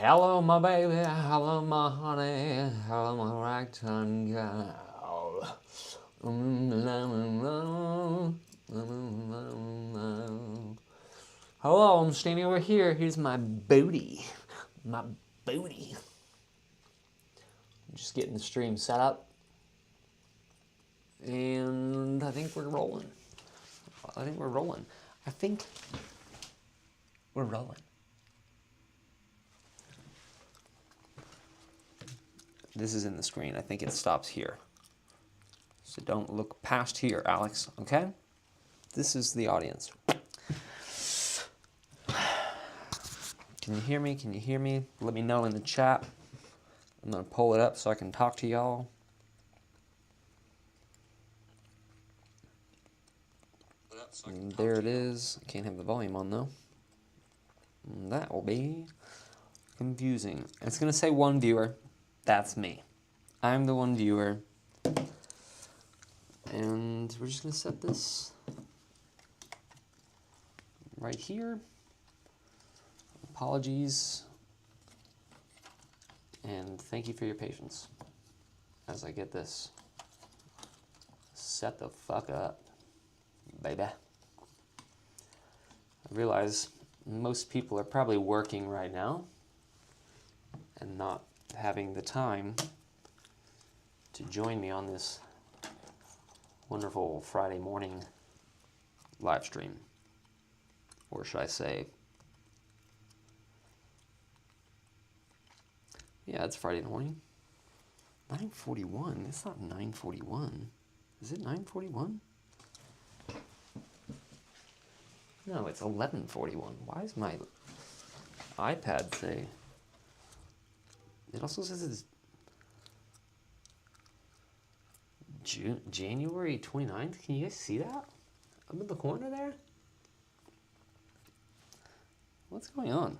Hello, my baby. Hello, my honey. Hello, my ragtime girl. Hello, I'm standing over here. Here's my booty. My booty. Just getting the stream set up. And I think we're rolling. I think we're rolling. This is in the screen. I think it stops here. So don't look past here, Alex, okay? This is the audience. Can you hear me? Can you hear me? Let me know in the chat. I'm going to pull it up so I can talk to y'all. And there it is. I can't have the volume on though. And that will be confusing. It's going to say one viewer. That's me. I'm the one viewer. And we're just going to set this right here. Apologies. And thank you for your patience as I get this set the fuck up, baby. I realize most people are probably working right now and not having the time to join me on this wonderful Friday morning live stream. Or should I say, yeah, it's Friday morning. 9:41. It's not 9:41. Is it 9:41? No, it's 11:41. Why is my iPad say? It also says it's January 29th. Can you guys see that? Up in the corner there? What's going on?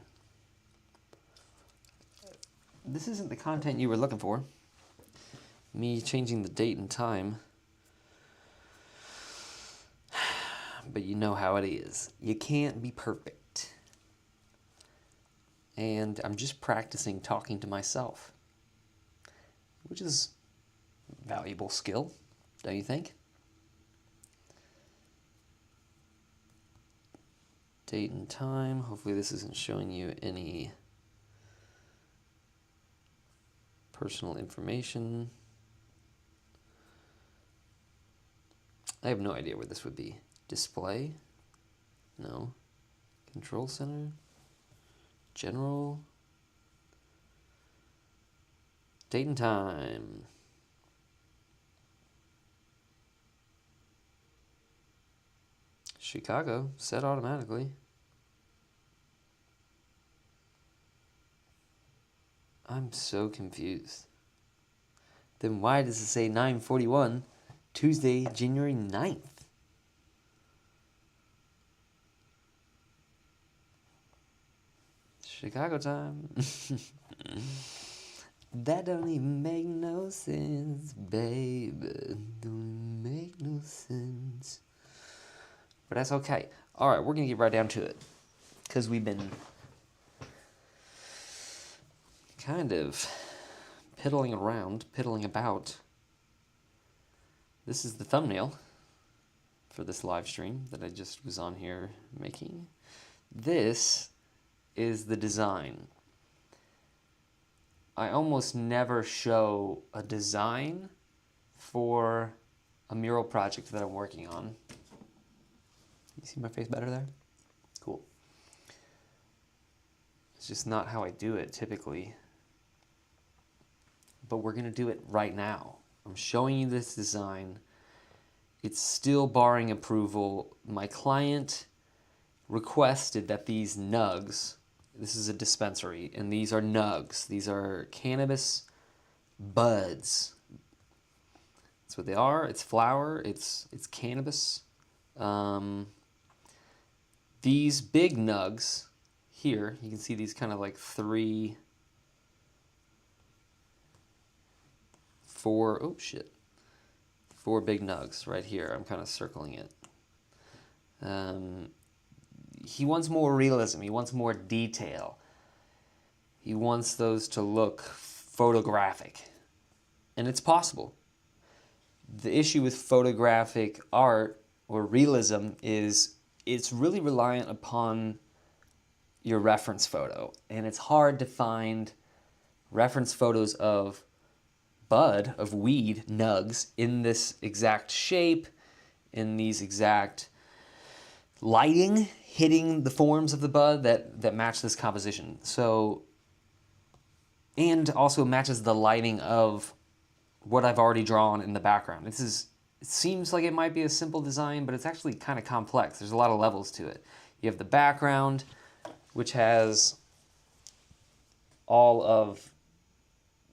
This isn't the content you were looking for. Me changing the date and time. But you know how it is. You can't be perfect. And I'm just practicing talking to myself, which is a valuable skill, don't you think? Date and time. Hopefully this isn't showing you any personal information. I have no idea where this would be. Display? No. Control center? General? Date and time. Chicago, set automatically. I'm so confused. Then why does it say 9:41, Tuesday, January 9th? Chicago time. That don't even make no sense, baby. Don't make no sense. But that's okay. All right, we're going to get right down to it. Because we've been kind of piddling about. This is the thumbnail for this live stream that I just was on here making. This is the design. I almost never show a design for a mural project that I'm working on. You see my face better there? Cool. It's just not how I do it typically. But we're going to do it right now. I'm showing you this design. It's still barring approval. My client requested that these nugs, this is a dispensary, and these are nugs. These are cannabis buds. That's what they are. It's flower. It's cannabis. These big nugs here, you can see these kind of like 3, 4, oh shit, 4 big nugs right here. I'm kind of circling it. He wants more realism. He wants more detail. He wants those to look photographic. And it's possible. The issue with photographic art or realism is it's really reliant upon your reference photo. And it's hard to find reference photos of bud, of weed, nugs, in this exact shape, in these exact lighting, hitting the forms of the bud that match this composition. So, and also matches the lighting of what I've already drawn in the background. It seems like it might be a simple design, but it's actually kind of complex. There's a lot of levels to it. You have the background, which has all of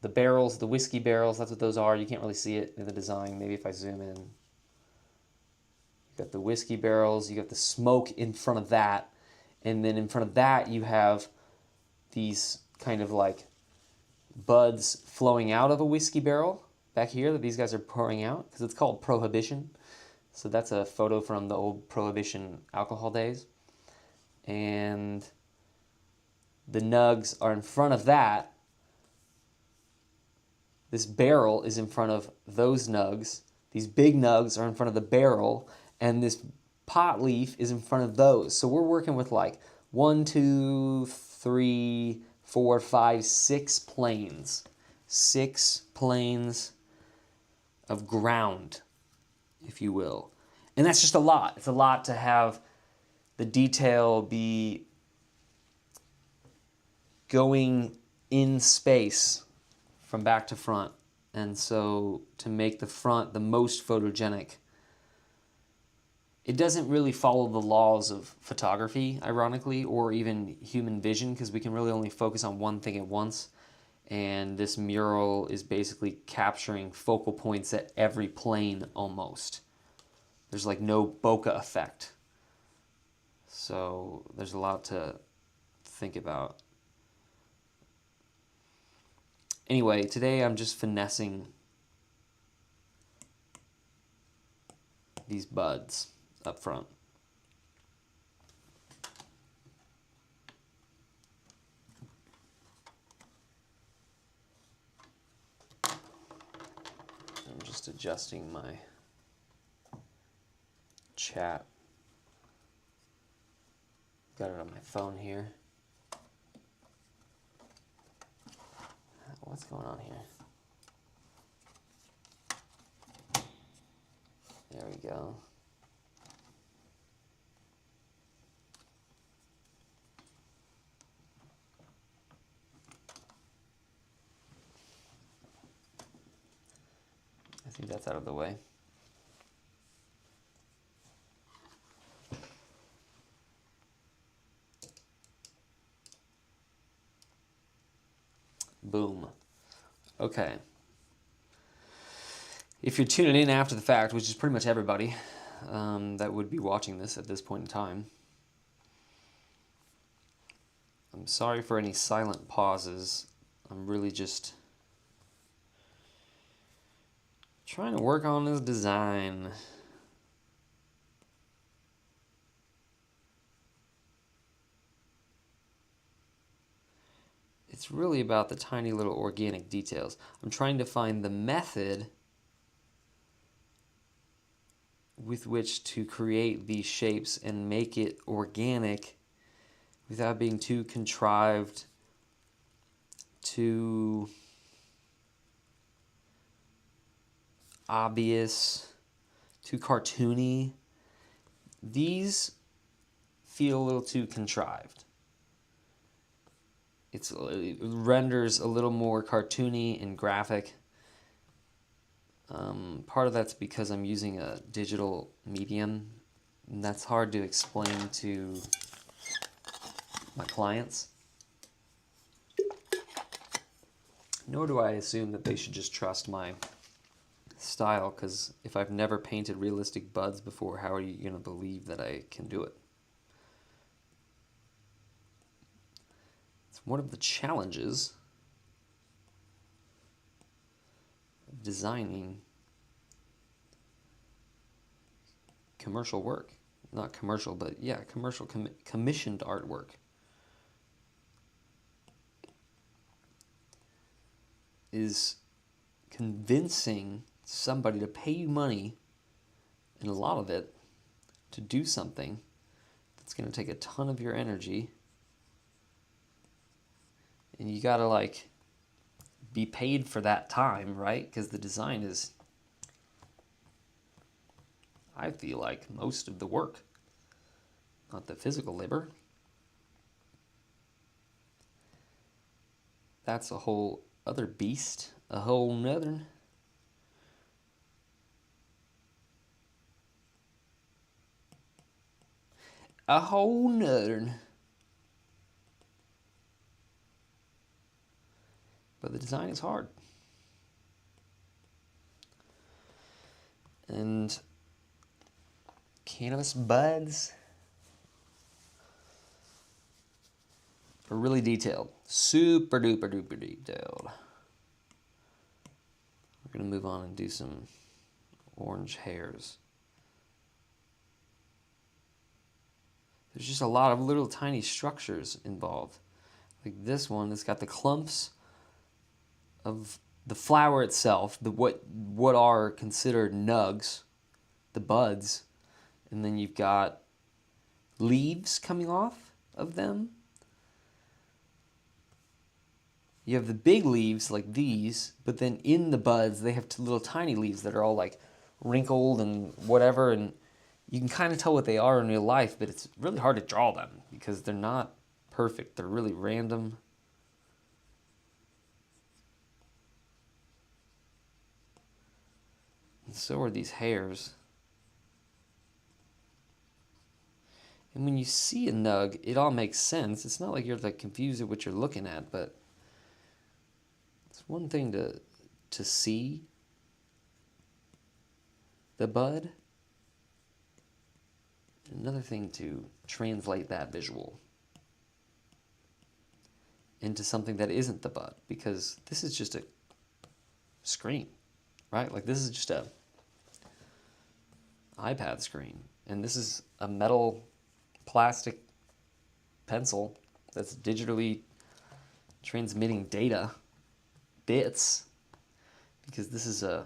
the barrels, the whiskey barrels, that's what those are. You can't really see it in the design. Maybe if I zoom in. You got the whiskey barrels, you got the smoke in front of that, and then in front of that you have these kind of like buds flowing out of a whiskey barrel back here that these guys are pouring out, because it's called Prohibition. So that's a photo from the old Prohibition alcohol days. And the nugs are in front of that. This barrel is in front of those nugs. These big nugs are in front of the barrel, and this pot leaf is in front of those. So we're working with like 1, 2, 3, 4, 5, 6 planes. 6 planes of ground, if you will. And that's just a lot. It's a lot to have the detail be going in space from back to front. And so to make the front the most photogenic, it doesn't really follow the laws of photography, ironically, or even human vision, because we can really only focus on one thing at once. And this mural is basically capturing focal points at every plane almost. There's like no bokeh effect. So there's a lot to think about. Anyway, today I'm just finessing these buds up front. I'm just adjusting my chat. Got it on my phone here. What's going on here? There we go. I think that's out of the way. Boom. Okay. If you're tuning in after the fact, which is pretty much everybody that would be watching this at this point in time, I'm sorry for any silent pauses. I'm really just trying to work on this design. It's really about the tiny little organic details. I'm trying to find the method with which to create these shapes and make it organic without being too contrived, too obvious, too cartoony. These feel a little too contrived. It renders a little more cartoony and graphic. Part of that's because I'm using a digital medium, and that's hard to explain to my clients. Nor do I assume that they should just trust my style, because if I've never painted realistic buds before, how are you going to believe that I can do it? It's one of the challenges of designing commercial work. Not commercial, but yeah, commercial commissioned artwork. is convincing somebody to pay you money, and a lot of it, to do something that's going to take a ton of your energy, and you got to like be paid for that time, right? Because the design is, I feel like, most of the work, not the physical labor. That's a whole other beast, a whole nother. A whole nother. But the design is hard. And cannabis buds are really detailed. Super duper duper detailed. We're going to move on and do some orange hairs. There's just a lot of little tiny structures involved. Like this one, it's got the clumps of the flower itself, what are considered nugs, the buds, and then you've got leaves coming off of them. You have the big leaves like these, but then in the buds they have little tiny leaves that are all like wrinkled and whatever, and you can kind of tell what they are in real life, but it's really hard to draw them because they're not perfect. They're really random. And so are these hairs. And when you see a nug, it all makes sense. It's not like you're like confused at what you're looking at, but it's one thing to see the bud, another thing to translate that visual into something that isn't the bud, because this is just a screen, right? Like this is just a iPad screen, and this is a metal plastic pencil that's digitally transmitting data, bits, because this is a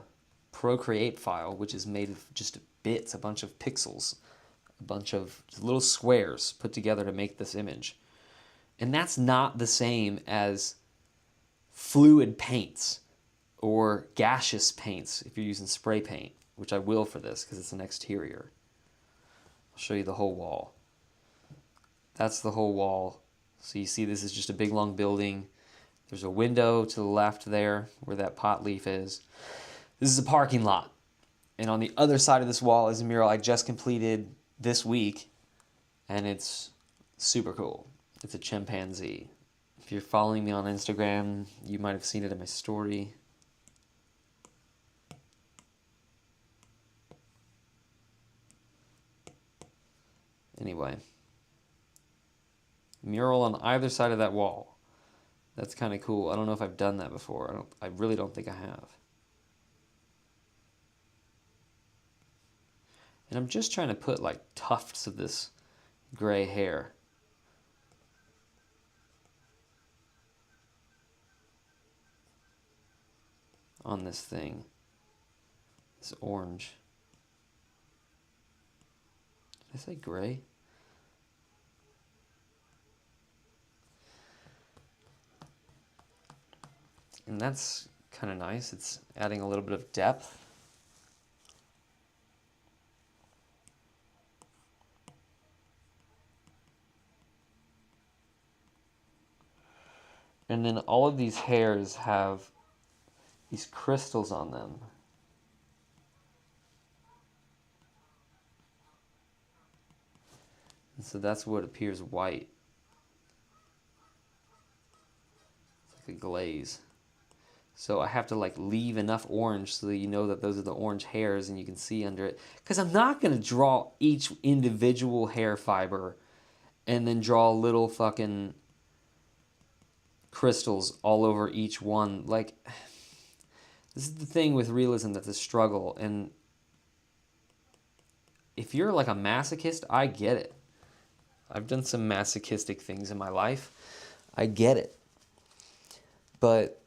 Procreate file, which is made of just bits, a bunch of pixels, a bunch of little squares put together to make this image. And that's not the same as fluid paints or gaseous paints if you're using spray paint, which I will for this because it's an exterior. I'll show you the whole wall. That's the whole wall. So you see this is just a big long building. There's a window to the left there where that pot leaf is. This is a parking lot. And on the other side of this wall is a mural I just completed this week, and it's super cool. It's a chimpanzee. If you're following me on Instagram, you might have seen it in my story. Anyway, mural on either side of that wall. That's kind of cool. I don't know if I've done that before. I really don't think I have. And I'm just trying to put like tufts of this gray hair. On this thing. This orange. Did I say gray? And that's kind of nice. It's adding a little bit of depth. And then all of these hairs have these crystals on them. And so that's what appears white. It's like a glaze. So I have to like leave enough orange so that you know that those are the orange hairs and you can see under it. Because I'm not going to draw each individual hair fiber and then draw little fucking crystals all over each one. Like, this is the thing with realism that's a struggle. And if you're like a masochist, I get it. I've done some masochistic things in my life. I get it. But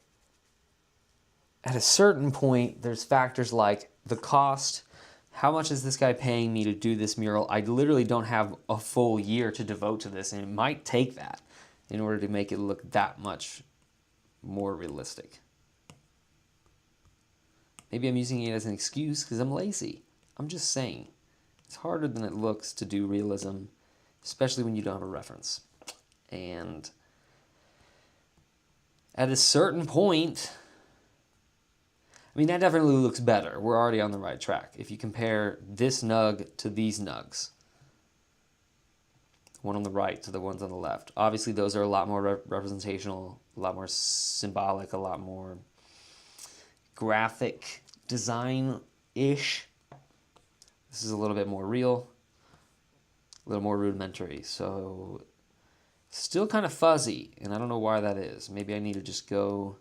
at a certain point, there's factors like the cost. How much is this guy paying me to do this mural? I literally don't have a full year to devote to this, and it might take that in order to make it look that much more realistic. Maybe I'm using it as an excuse because I'm lazy. I'm just saying. It's harder than it looks to do realism, especially when you don't have a reference. And at a certain point, I mean, that definitely looks better. We're already on the right track. If you compare this nug to these nugs, the one on the right to the ones on the left, obviously those are a lot more representational, a lot more symbolic, a lot more graphic design-ish. This is a little bit more real, a little more rudimentary. So still kind of fuzzy, and I don't know why that is. Maybe I need to just go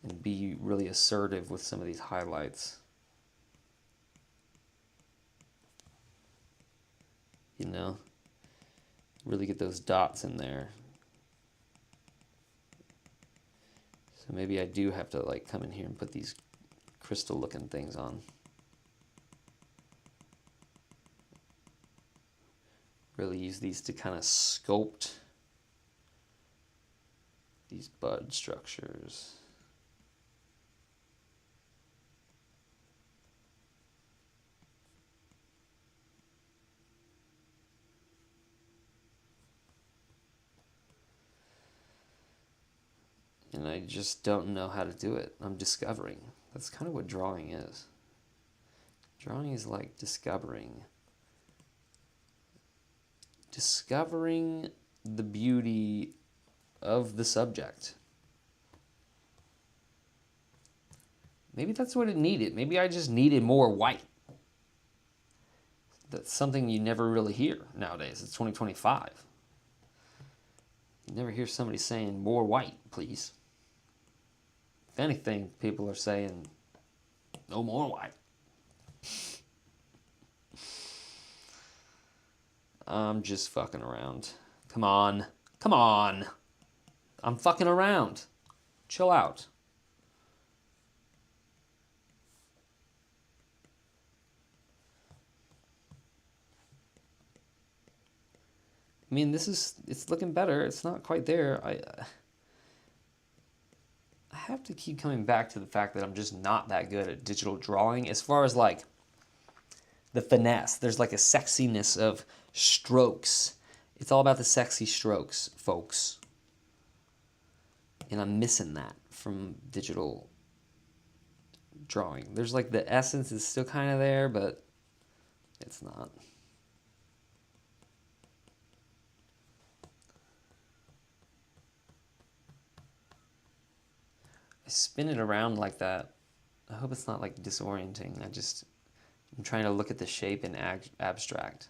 and be really assertive with some of these highlights. You know, really get those dots in there. So maybe I do have to like come in here and put these crystal looking things on. Really use these to kind of sculpt these bud structures. And I just don't know how to do it. I'm discovering. That's kind of what drawing is. Drawing is like discovering. Discovering the beauty of the subject. Maybe that's what it needed. Maybe I just needed more white. That's something you never really hear nowadays. It's 2025. You never hear somebody saying more white, please. If anything, people are saying no more white. I'm just fucking around. Come on. Come on. I'm fucking around. Chill out. I mean, it's looking better. It's not quite there. I have to keep coming back to the fact that I'm just not that good at digital drawing. As far as like the finesse, there's like a sexiness of strokes. It's all about the sexy strokes, folks. And I'm missing that from digital drawing. There's like the essence is still kind of there, but it's not. I spin it around like that. I hope it's not like disorienting. I'm trying to look at the shape in abstract.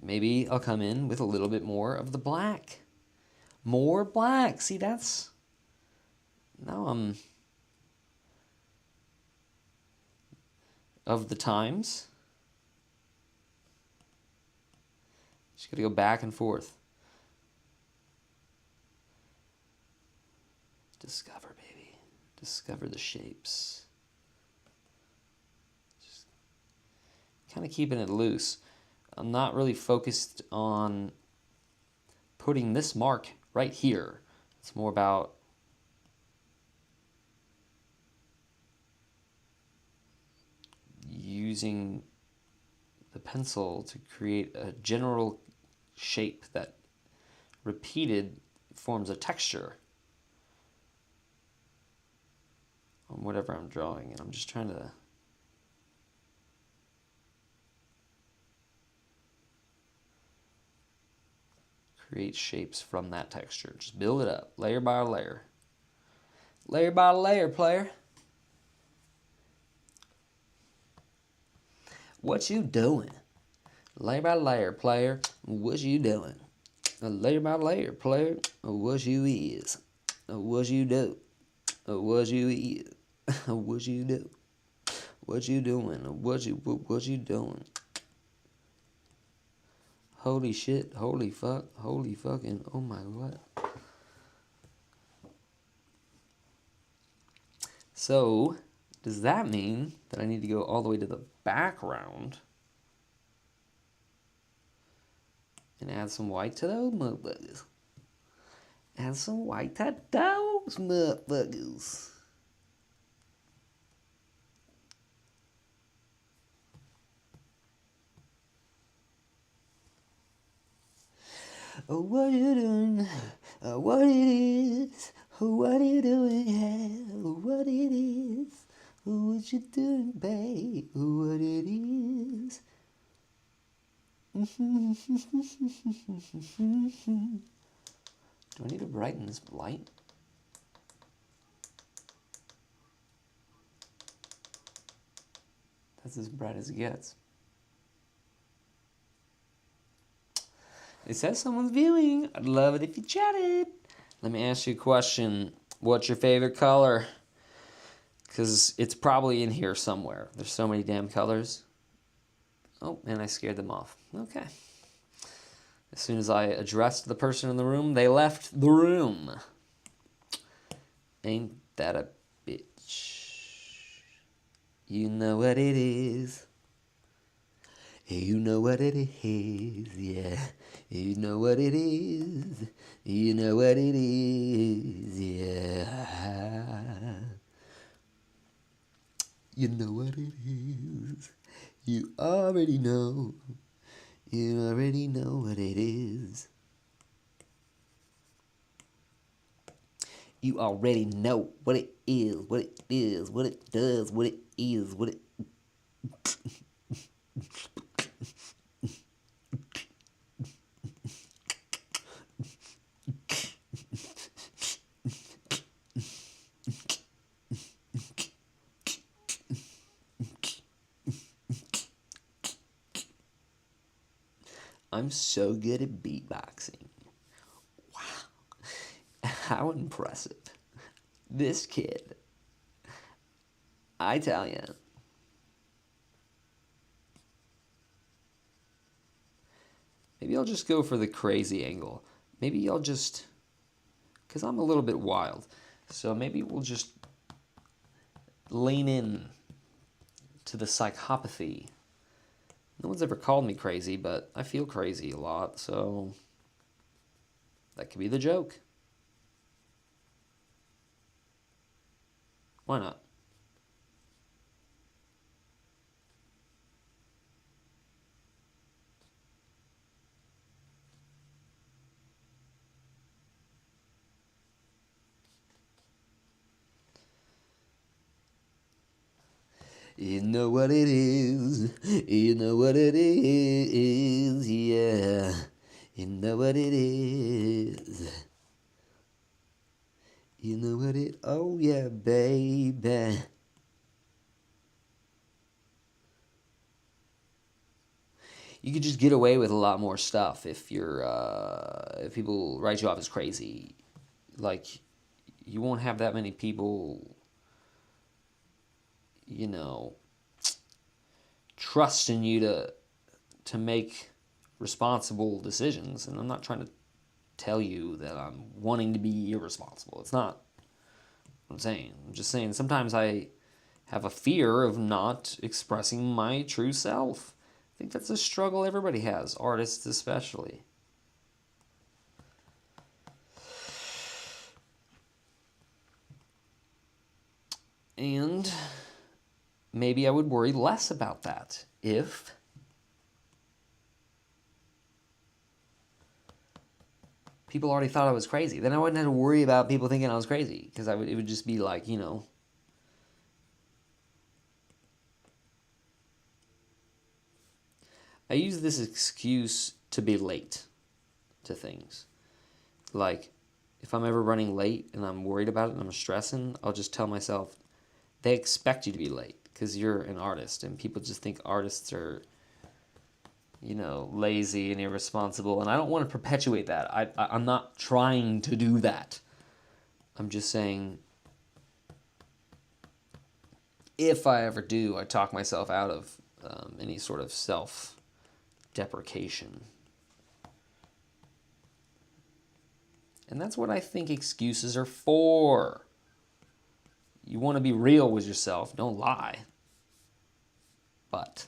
Maybe I'll come in with a little bit more of the black. More black. See, that's... Now I'm... Of the times. Just gotta go back and forth. Discover, baby. Discover the shapes. Just kind of keeping it loose. I'm not really focused on putting this mark right here. It's more about using the pencil to create a general shape that repeated forms a texture on whatever I'm drawing. And I'm just trying to create shapes from that texture. Just build it up, layer by layer. Layer by layer, player. What you doing? Layer by layer, player. What you doing? Layer by layer, player. What you is? What you do? What you is? What you do? What you doing? What you doing? Holy shit, holy fuck, holy fucking, oh my what? So, does that mean that I need to go all the way to the background and add some white to those motherfuckers? Add some white to those motherfuckers. Oh, what you doing? What it is? What you doing? Yeah. What it is? What you doing, babe? What it is? Do I need to brighten this light? That's as bright as it gets. It says someone's viewing. I'd love it if you chatted. Let me ask you a question. What's your favorite color? Because it's probably in here somewhere. There's so many damn colors. Oh, and I scared them off. Okay. As soon as I addressed the person in the room, they left the room. Ain't that a bitch? You know what it is. You know what it is, yeah. You know what it is. You know what it is, yeah. You know what it is. You already know. You already know what it is. You already know what it is, what it is, what it does, what it is, what it... I'm so good at beatboxing. Wow. How impressive. This kid. I tell ya. Maybe I'll just go for the crazy angle. Maybe I'll just... Because I'm a little bit wild. So maybe we'll just lean in to the psychopathy. No one's ever called me crazy, but I feel crazy a lot, so that could be the joke. Why not? You know what it is. You know what it is, yeah. You know what it is. You know what it... Oh, yeah, baby. You could just get away with a lot more stuff if you're... if people write you off as crazy. Like, you won't have that many people... you know, trust in you to make responsible decisions. And I'm not trying to tell you that I'm wanting to be irresponsible. It's not what I'm saying. I'm just saying sometimes I have a fear of not expressing my true self. I think that's a struggle everybody has, artists especially. And maybe I would worry less about that if people already thought I was crazy. Then I wouldn't have to worry about people thinking I was crazy, because it would just be like, you know, I use this excuse to be late to things. Like, if I'm ever running late and I'm worried about it and I'm stressing, I'll just tell myself, they expect you to be late because you're an artist, and people just think artists are, you know, lazy and irresponsible, and I don't want to perpetuate that. I'm not trying to do that. I'm just saying, if I ever do, I talk myself out of any sort of self-deprecation. And that's what I think excuses are for. You want to be real with yourself, don't lie. But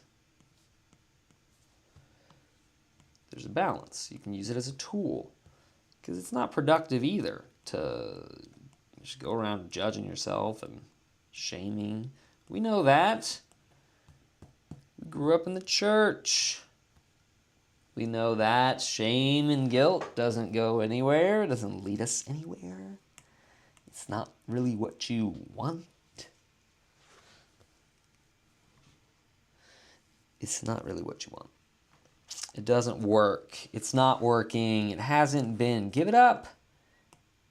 there's a balance. You can use it as a tool. Because it's not productive either to just go around judging yourself and shaming. We know that. We grew up in the church. We know that shame and guilt doesn't go anywhere. It doesn't lead us anywhere. It's not really what you want. It's not really what you want. It doesn't work. It's not working. It hasn't been. Give it up.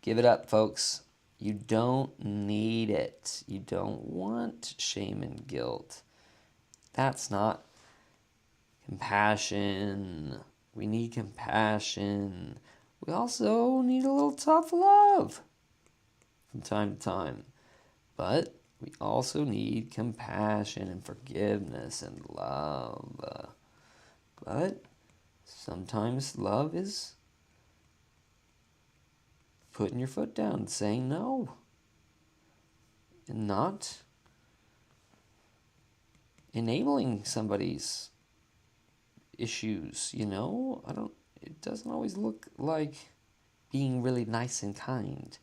Give it up, folks. You don't need it. You don't want shame and guilt. That's not compassion. We need compassion. We also need a little tough love from time to time. But we also need compassion and forgiveness and love. But sometimes love is putting your foot down, saying no, and not enabling somebody's issues, you know? It doesn't always look like being really nice and kind.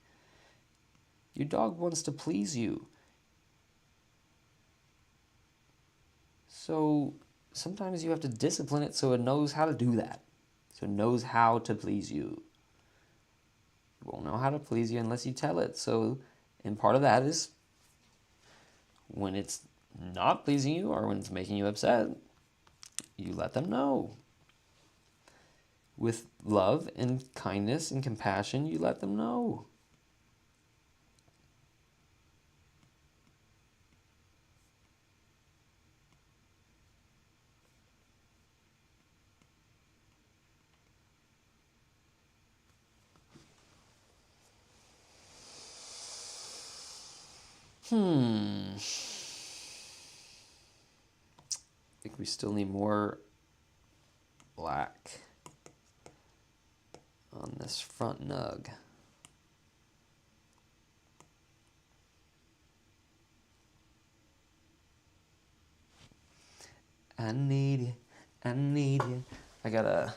Your dog wants to please you. So sometimes you have to discipline it so it knows how to do that. So it knows how to please you. It won't know how to please you unless you tell it. So, and part of that is when it's not pleasing you or when it's making you upset, you let them know. With love and kindness and compassion, you let them know. I think we still need more black on this front nug. I need you, I need you. I got a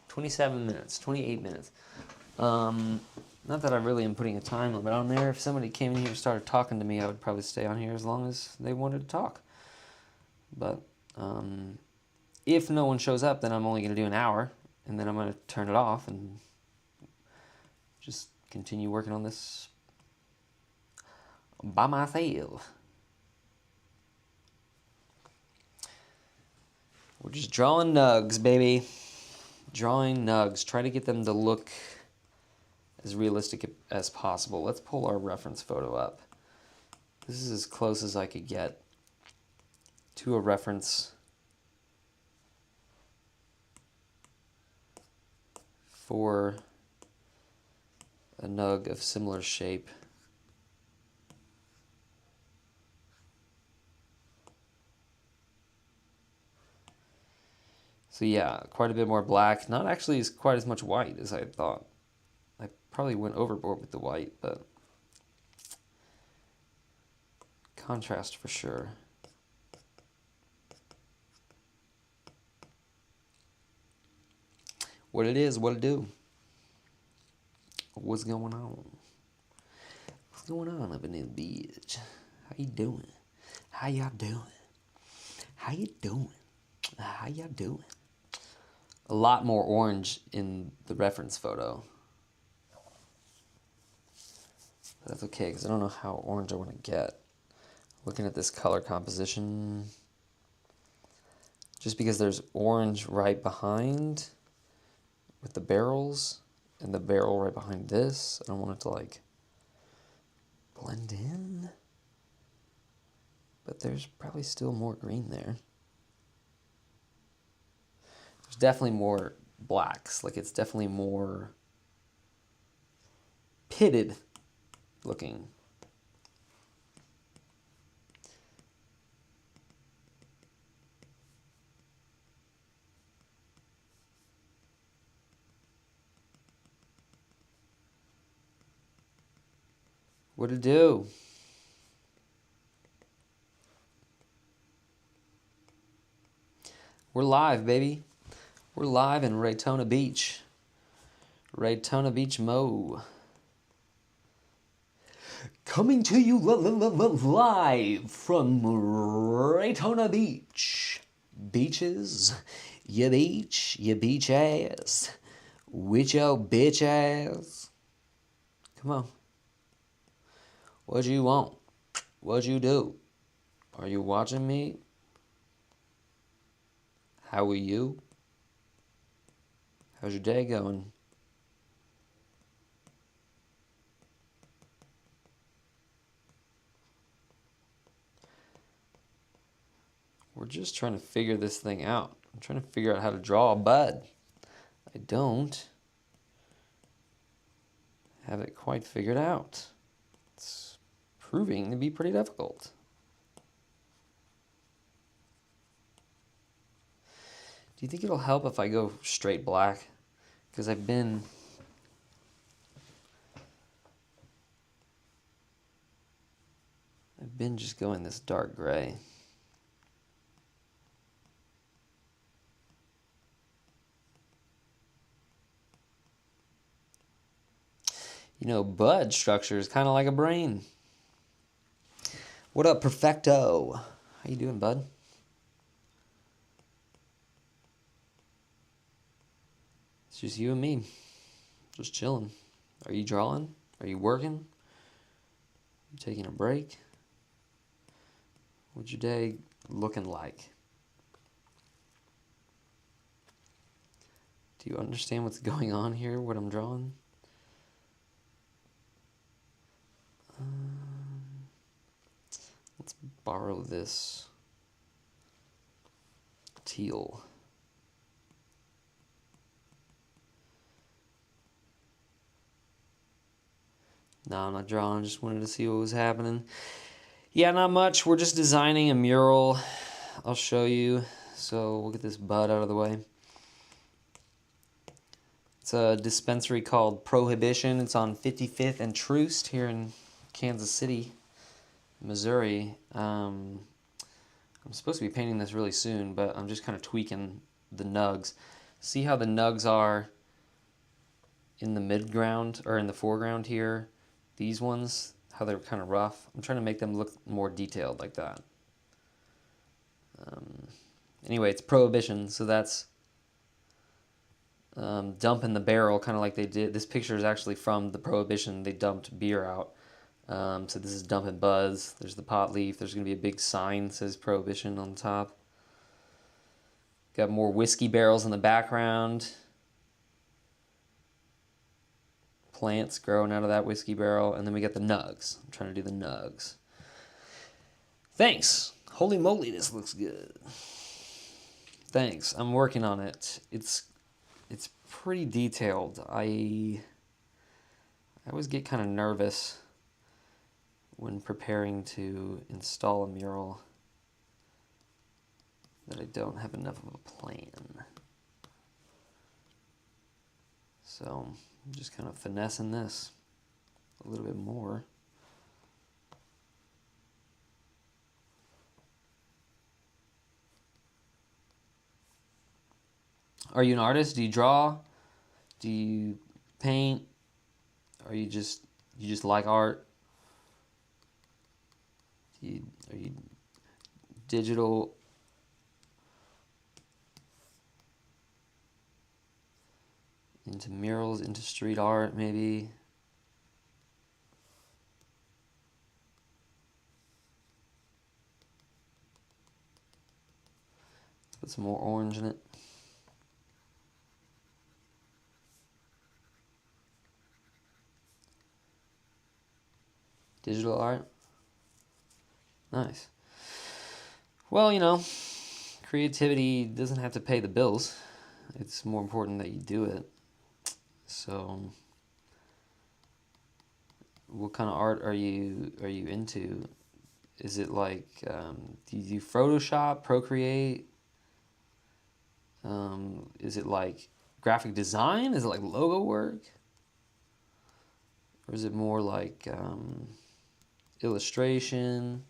27 minutes, 28 minutes. Not that I really am putting a time limit on there. If somebody came in here and started talking to me, I would probably stay on here as long as they wanted to talk. But if no one shows up, then I'm only going to do an hour, and then I'm going to turn it off and just continue working on this by myself. We're just drawing nugs, baby. Drawing nugs. Try to get them to look as realistic as possible. Let's pull our reference photo up. This is as close as I could get to a reference for a nug of similar shape. So yeah, quite a bit more black. Not actually quite as much white as I had thought. I probably went overboard with the white, but contrast for sure. What it is, what it do. What's going on? What's going on up in this bitch? How you doing? How y'all doing? How you doing? How y'all doing? A lot more orange in the reference photo. That's okay, because I don't know how orange I want to get. Looking at this color composition, just because there's orange right behind with the barrels, and the barrel right behind this, I don't want it to like blend in. But there's probably still more green there. There's definitely more blacks, like it's definitely more pitted looking. What to do? We're live, baby. We're live in Raytona Beach. Raytona Beach, Mo. Coming to you live from Raytona Beach. Beaches, you beach ass. With your bitch ass. Come on. What you want? What you do? Are you watching me? How are you? How's your day going? We're just trying to figure this thing out. I'm trying to figure out how to draw a bud. I don't have it quite figured out. It's proving to be pretty difficult. Do you think it'll help if I go straight black? Because I've been just going this dark gray. You know, bud structure is kind of like a brain. What up, Perfecto? How you doing, bud? It's just you and me. Just chilling. Are you drawing? Are you working? You taking a break? What's your day looking like? Do you understand what's going on here, what I'm drawing? Let's borrow this teal. No, I'm not drawing. Just wanted to see what was happening. Yeah, not much. We're just designing a mural. I'll show you. So we'll get this bud out of the way. It's a dispensary called Prohibition. It's on 55th and Troost here in Kansas City, Missouri. I'm supposed to be painting this really soon, but I'm just kind of tweaking the nugs. See how the nugs are in the midground or in the foreground here? These ones, how they're kind of rough. I'm trying to make them look more detailed like that. Anyway, it's Prohibition, so that's dumping the barrel, kind of like they did. This picture is actually from the Prohibition. They dumped beer out. So this is dumping buds. There's the pot leaf. There's going to be a big sign that says Prohibition on the top. Got more whiskey barrels in the background. Plants growing out of that whiskey barrel. And then we got the nugs. I'm trying to do the nugs. Thanks. Holy moly, this looks good. Thanks. I'm working on it. It's pretty detailed. I always get kind of nervous when preparing to install a mural that I don't have enough of a plan. So I'm just kind of finessing this a little bit more. Are you an artist? Do you draw? Do you paint? Are you just like art? Are you digital? Into murals, into street art, maybe? Let's put some more orange in it. Digital art? Nice. Well, you know, creativity doesn't have to pay the bills. It's more important that you do it. So, what kind of art are you into? Is it like, do you do Photoshop, Procreate? Is it like graphic design? Is it like logo work? Or is it more like illustration,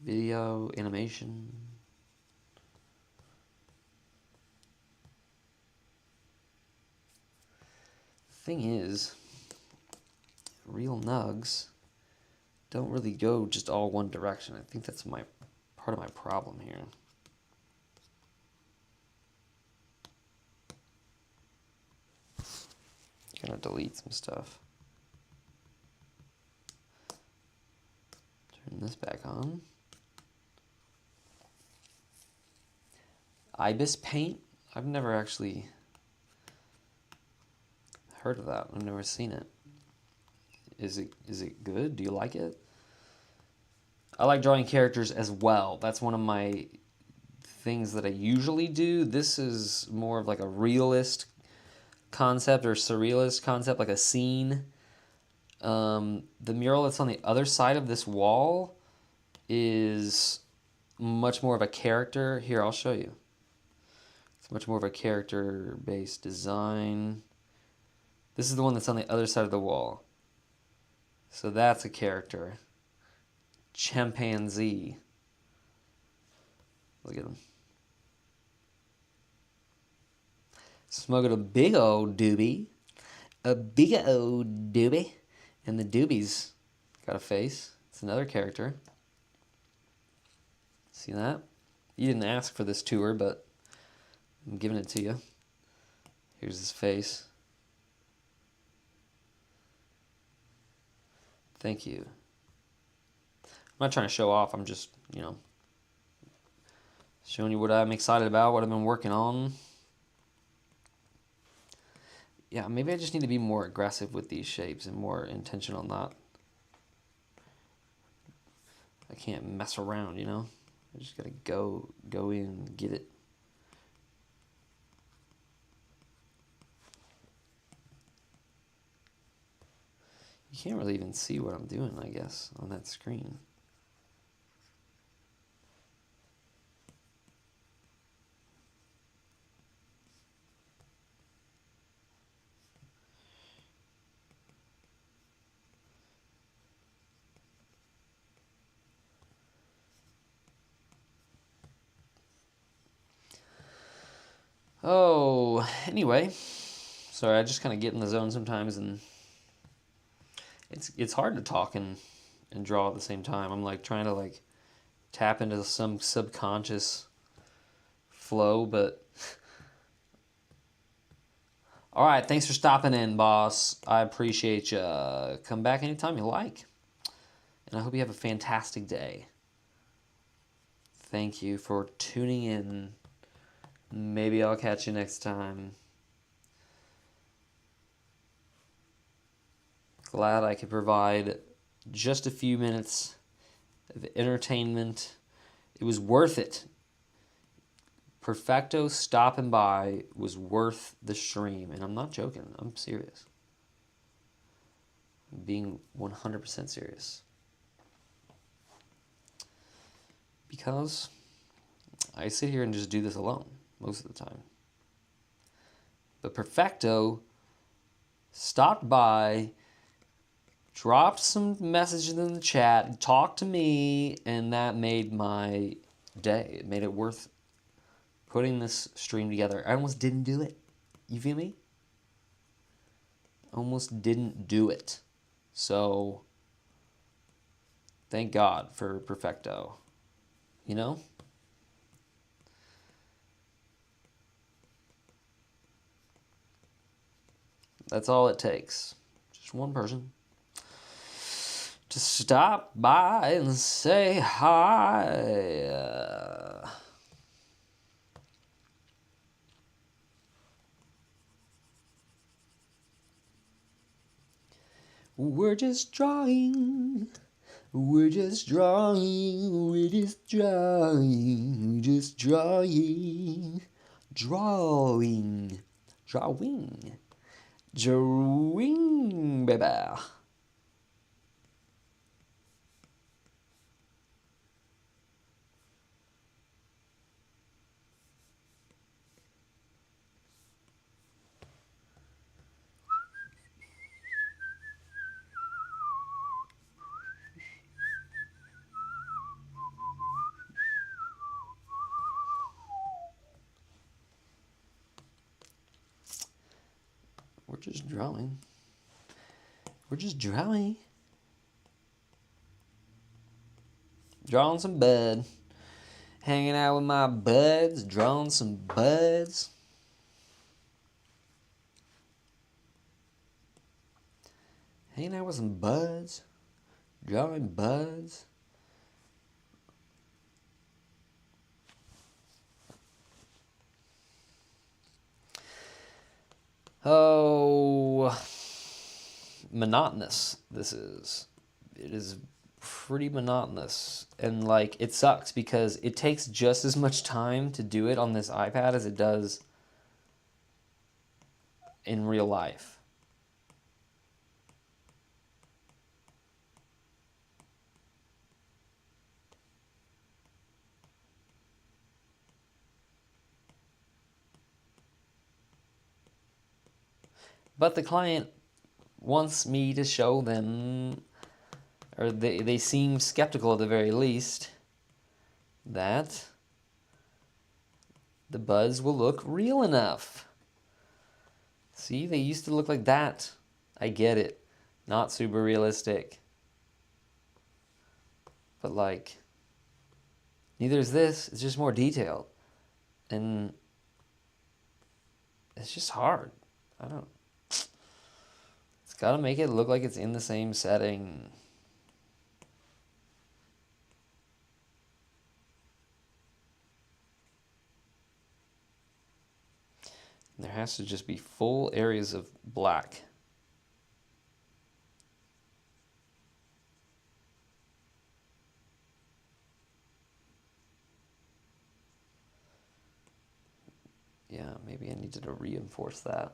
video, animation. Thing is, real nugs don't really go just all one direction. I think that's part of my problem here. Gonna delete some stuff. Turn this back on. Ibis paint? I've never actually heard of that. I've never seen it. Is it good? Do you like it? I like drawing characters as well. That's one of my things that I usually do. This is more of like a realist concept or surrealist concept, like a scene. The mural that's on the other side of this wall is much more of a character. Here, I'll show you. It's much more of a character-based design. This is the one that's on the other side of the wall. So that's a character. Chimpanzee. Look at him. Smoking a big old doobie. A big old doobie. And the doobie's got a face. It's another character. See that? You didn't ask for this tour, but I'm giving it to you. Here's his face. Thank you. I'm not trying to show off. I'm just, showing you what I'm excited about, what I've been working on. Yeah, maybe I just need to be more aggressive with these shapes and more intentional, not... I can't mess around, I just gotta go in and get it. You can't really even see what I'm doing, I guess, on that screen. Oh, anyway, sorry, I just kind of get in the zone sometimes, and it's hard to talk and draw at the same time. I'm like trying to like tap into some subconscious flow, but all right, thanks for stopping in, boss. I appreciate you. Come back anytime you like, and I hope you have a fantastic day. Thank you for tuning in. Maybe I'll catch you next time. Glad I could provide just a few minutes of entertainment. It was worth it. Perfecto stopping by was worth the stream. And I'm not joking. I'm serious. I'm being 100% serious. Because I sit here and just do this alone most of the time. But Perfecto stopped by, dropped some messages in the chat, talked to me, and that made my day. It made it worth putting this stream together. I almost didn't do it. You feel me? Almost didn't do it. So, thank God for Perfecto. That's all it takes. Just one person to stop by and say hi. We're just drawing. We're just drawing. We're just drawing. Just drawing. Drawing. Drawing. Drawing, baby. just drawing. We're just drawing. Drawing some bud. Hanging out with my buds. Drawing some buds. Hanging out with some buds. Drawing buds. Oh, monotonous this is. It is pretty monotonous. And like, it sucks because it takes just as much time to do it on this iPad as it does in real life. But the client wants me to show them, or they seem skeptical at the very least, that the buds will look real enough. See, they used to look like that. I get it. Not super realistic. But like, neither is this. It's just more detailed. And it's just hard. I don't... It's gotta make it look like it's in the same setting. There has to just be full areas of black. Yeah, maybe I needed to reinforce that.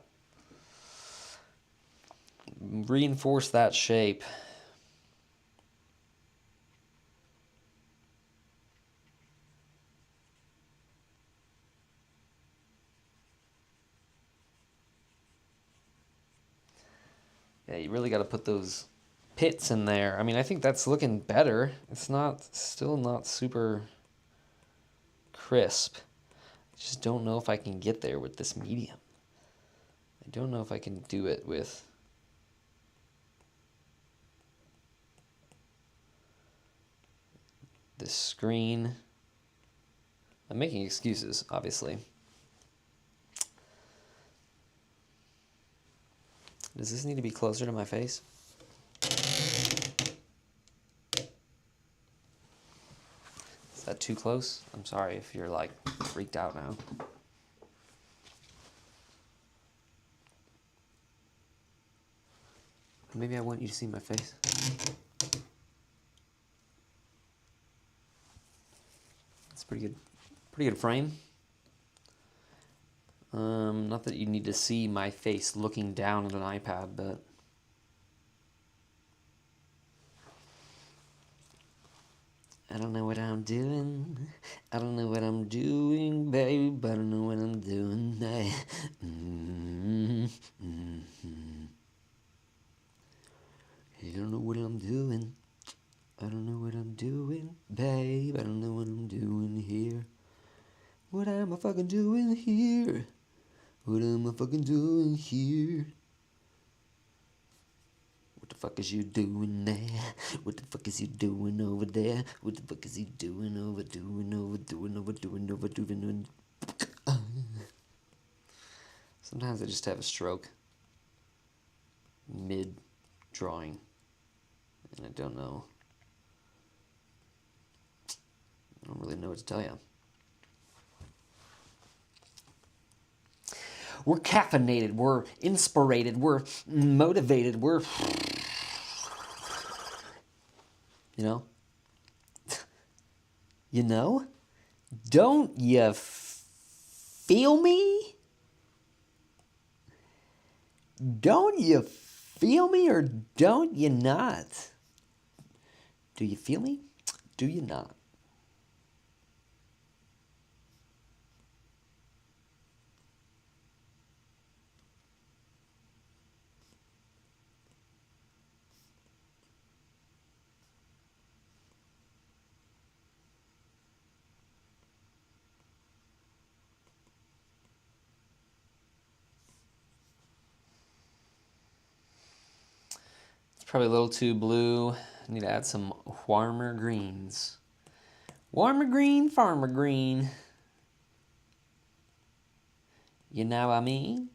Reinforce that shape. Yeah, you really got to put those pits in there. I mean, I think that's looking better. It's still not super crisp. I just don't know if I can get there with this medium. I don't know if I can do it with this screen. I'm making excuses, obviously. Does this need to be closer to my face? Is that too close? I'm sorry if you're like freaked out now. Maybe I want you to see my face. It's pretty good. Pretty good frame. Not that you need to see my face looking down at an iPad, but I don't know what I'm doing. I don't know what I'm doing, babe. I don't know what I'm doing. I don't know what I'm doing. I don't know what I'm doing, babe. I don't know what I'm doing here. What am I fucking doing here? What am I fucking doing here? What the fuck is you doing there? What the fuck is you doing over there? What the fuck is he doing over? Sometimes I just have a stroke mid drawing, and I don't know. I don't really know what to tell you. We're caffeinated, we're inspirated, we're motivated, we're... You know? You know? Don't you feel me? Don't you feel me or don't you not? Do you feel me? Do you not? Probably a little too blue. I need to add some warmer greens. Warmer green, farmer green. You know what I mean?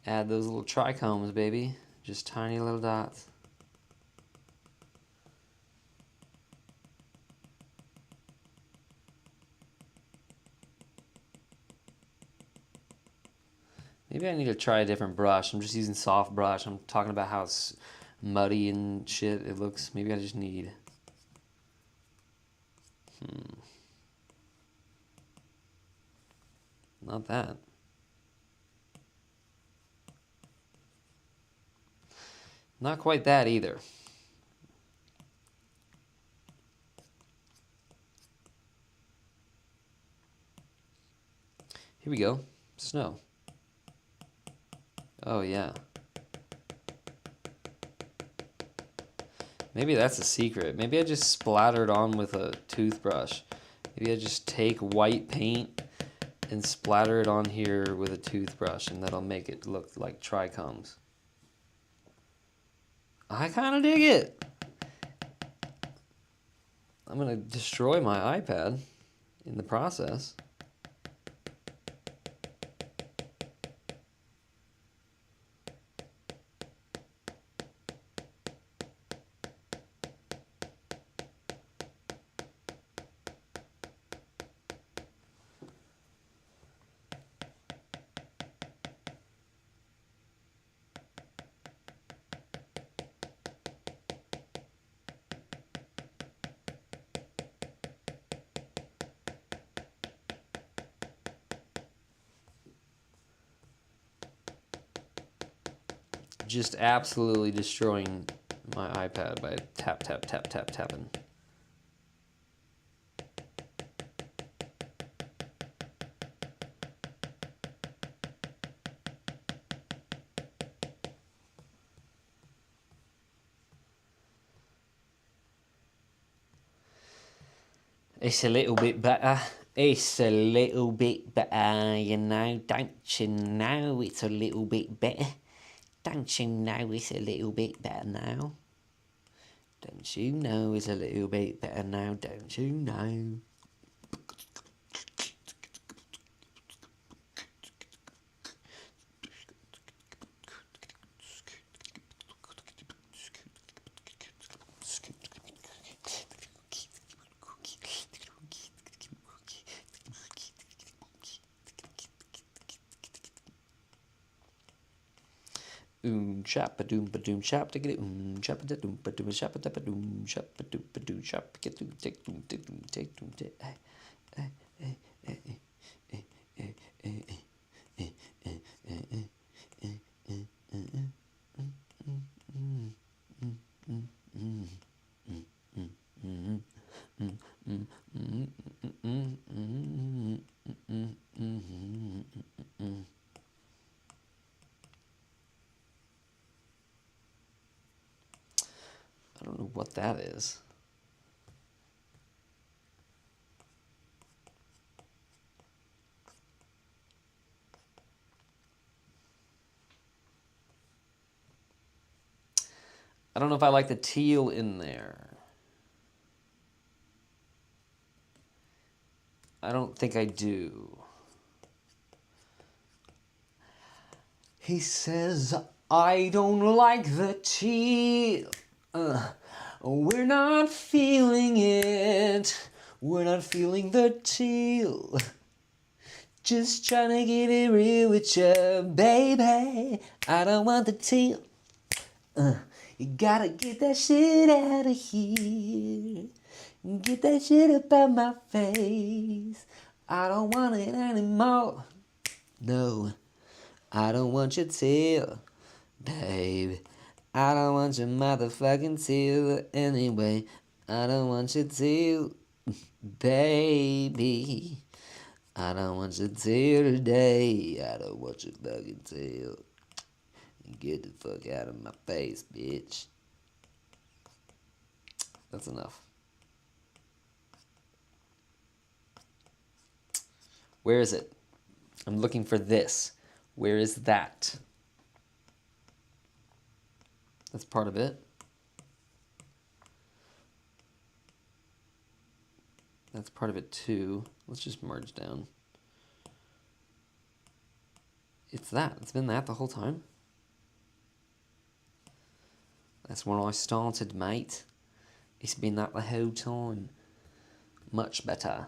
Add those little trichomes, baby. Just tiny little dots. Maybe I need to try a different brush. I'm just using soft brush. I'm talking about how it's muddy and shit it looks. Maybe I just need... Not that. Not quite that either. Here we go. Snow. Oh, yeah. Maybe that's a secret. Maybe I just splattered on with a toothbrush. Maybe I just take white paint and splatter it on here with a toothbrush, and that'll make it look like trichomes. I kind of dig it. I'm going to destroy my iPad in the process. Just absolutely destroying my iPad by tap, tap, tap, tap, tapping. It's a little bit better. It's a little bit better, you know. Don't you know it's a little bit better? Don't you know it's a little bit better now? Don't you know it's a little bit better now? Don't you know? Chap a doom ba doom chap to get chap a doom ba doom chap a doom chap a doom ba doom chap get doom take doom take doom take I don't know what that is. I don't know if I like the teal in there. I don't think I do. He says, I don't like the tea. We're not feeling it. We're not feeling the teal. Just trying to get it real with you, baby. I don't want the teal. You gotta get that shit out of here. Get that shit up out my face. I don't want it anymore. No, I don't want your teal, babe. I don't want your motherfucking teal anyway. I don't want your teal, baby. I don't want your tail today. I don't want your fucking tail. Get the fuck out of my face, bitch. That's enough. Where is it? I'm looking for this. Where is that? That's part of it. That's part of it too. Let's just merge down. It's that. It's been that the whole time. That's when I started, mate. It's been that the whole time. Much better.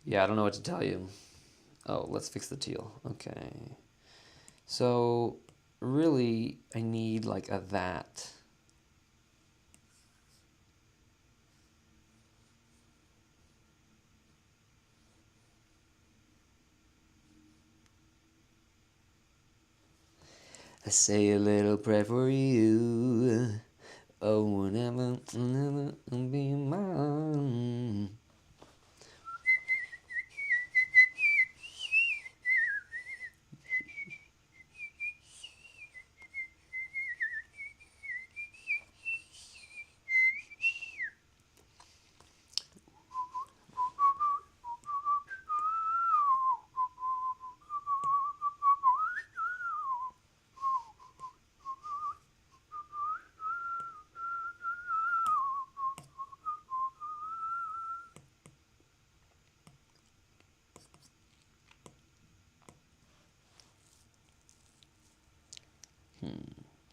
Yeah, I don't know what to tell you. Oh, let's fix the teal. Okay. So, really, I need like a that. I say a little prayer for you. Oh, whenever be mine.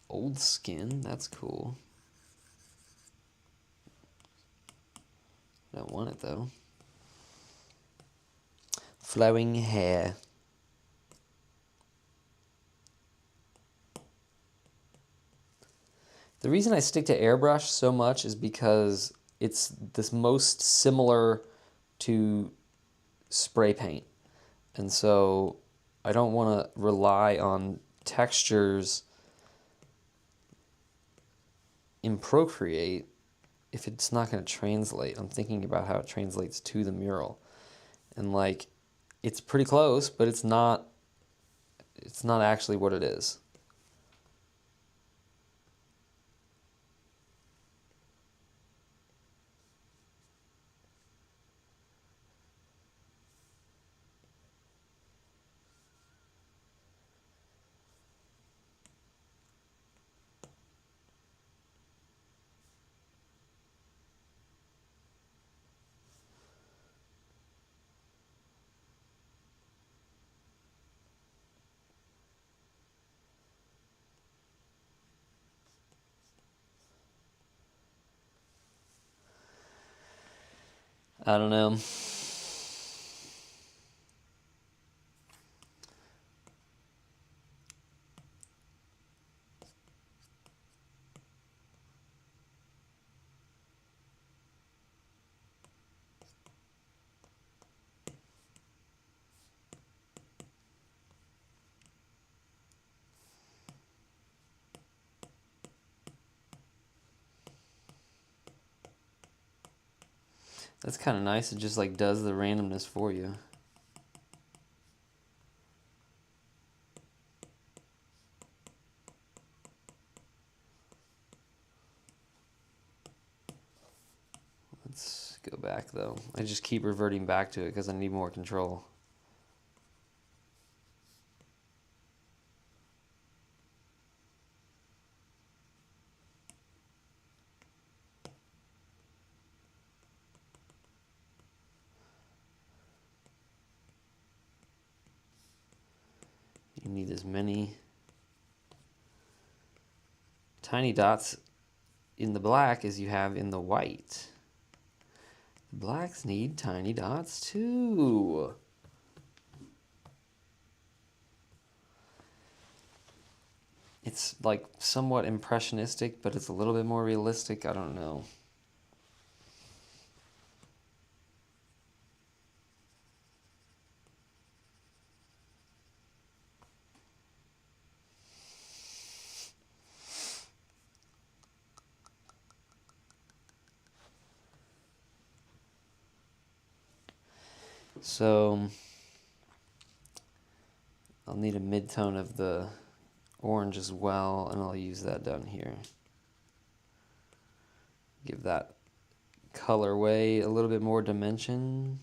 Old skin, that's cool. I don't want it though. Flowing hair. The reason I stick to airbrush so much is because it's this most similar to spray paint. And so I don't want to rely on textures in Procreate if it's not going to translate. I'm thinking about how it translates to the mural. And like, it's pretty close, but it's not actually what it is. I don't know. That's kind of nice. It just like does the randomness for you. Let's go back though. I just keep reverting back to it because I need more control. need as many tiny dots in the black as you have in the white. The blacks need tiny dots too. It's like somewhat impressionistic, but it's a little bit more realistic. I don't know. So I'll need a mid-tone of the orange as well, and I'll use that down here. Give that colorway a little bit more dimension.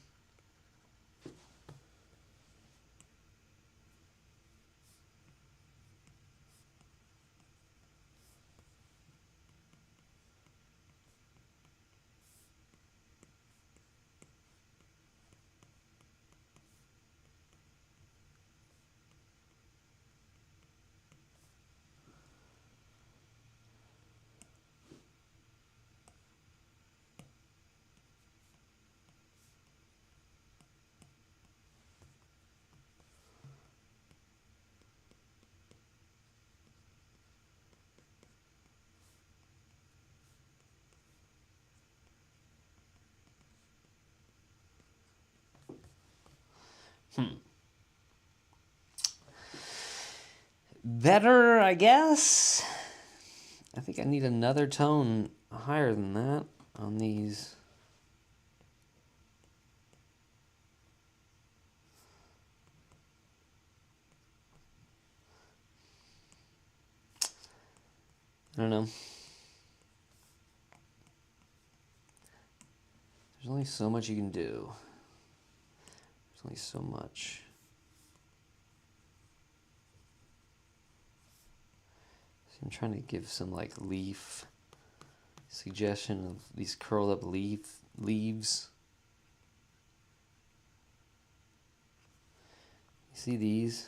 Better, I guess. I think I need another tone higher than that on these. I don't know. There's only so much you can do. There's only so much. So I'm trying to give some like leaf suggestion of these curled up leaves. You see these?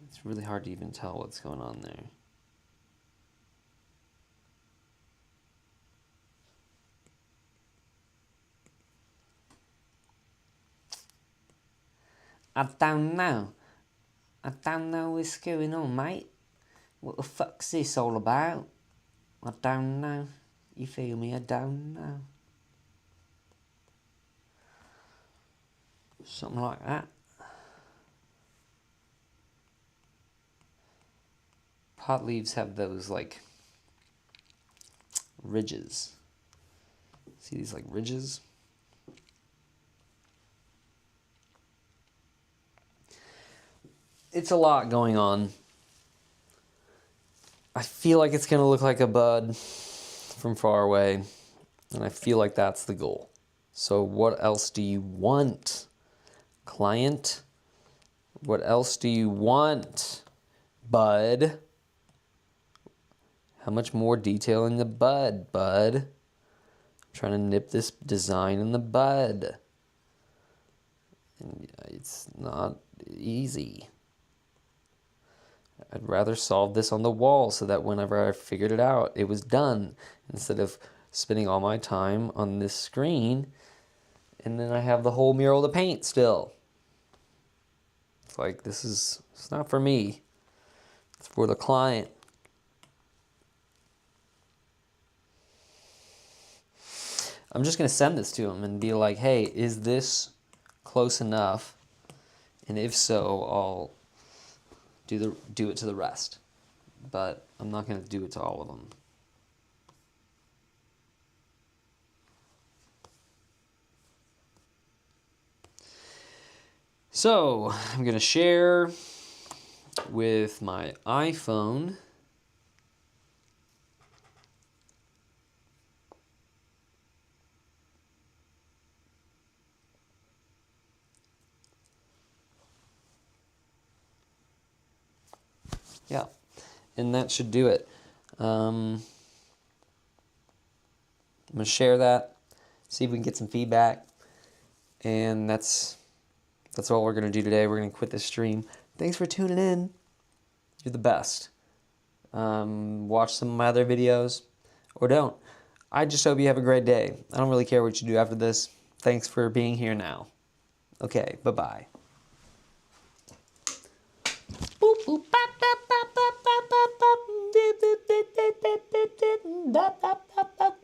It's really hard to even tell what's going on there. I don't know. I don't know what's going on, mate. What the fuck's this all about? I don't know. You feel me? I don't know. Something like that. Pot leaves have those like ridges. See these like ridges? It's a lot going on. I feel like it's gonna look like a bud from far away, and I feel like that's the goal. So what else do you want, client? What else do you want, bud? How much more detail in the bud, bud? I'm trying to nip this design in the bud. And it's not easy. I'd rather solve this on the wall so that whenever I figured it out, it was done, instead of spending all my time on this screen and then I have the whole mural to paint still. It's like, it's not for me. It's for the client. I'm just gonna send this to him and be like, hey, is this close enough? And if so, I'll do it to the rest. But I'm not gonna do it to all of them. So I'm gonna share with my iPhone. Yeah, and that should do it. I'm gonna share that, see if we can get some feedback, and that's That's all we're going to do today. We're going to quit this stream. Thanks for tuning in. You're the best. Watch some of my other videos or don't. I just hope you have a great day. I don't really care what you do after this. Thanks for being here now. Okay, bye-bye. Boop, boop, bop, bop, bop, bop, bop, bop, bop, bop, bop, bop, bop, bop, bop, bop, bop, bop, bop, bop, bop.